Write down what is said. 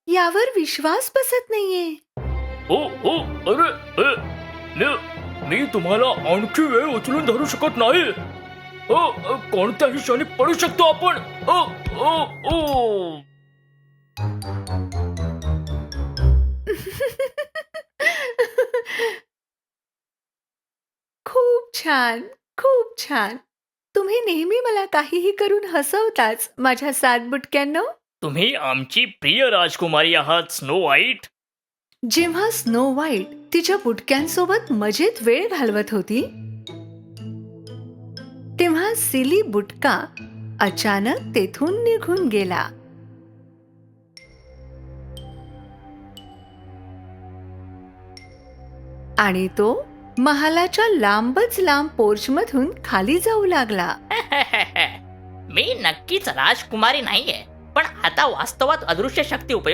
यावर विश्वास बसत नाहीये. ओ ओ अरे मी तुम्हाला आणखी वेळ उचलून धरू शकत नाही. कोणत्याही क्षणी पडू शकतो आपण. ओ ओ ओ खूप छान, खूप छान. तुम्ही नेहमी मला काहीही करून हसवताच माझ्या 7 बुटक्यांनो. तुम्ही आमची प्रिय राजकुमारी आहात स्नो व्हाईट. जेव्हा स्नो व्हाईट तिच्या बुटक्यांसोबत मजेत वेळ घालवत होती, तेव्हा सिली बुटका अचानक तेथून निघून गेला. आणि तो महालाच्या लांबच लांब पोर्चमधून खाली जाऊ लागला. मी नक्कीच राजकुमारी नाहीये, पण आता वास्तवात अदृश्य शक्ती उपयोग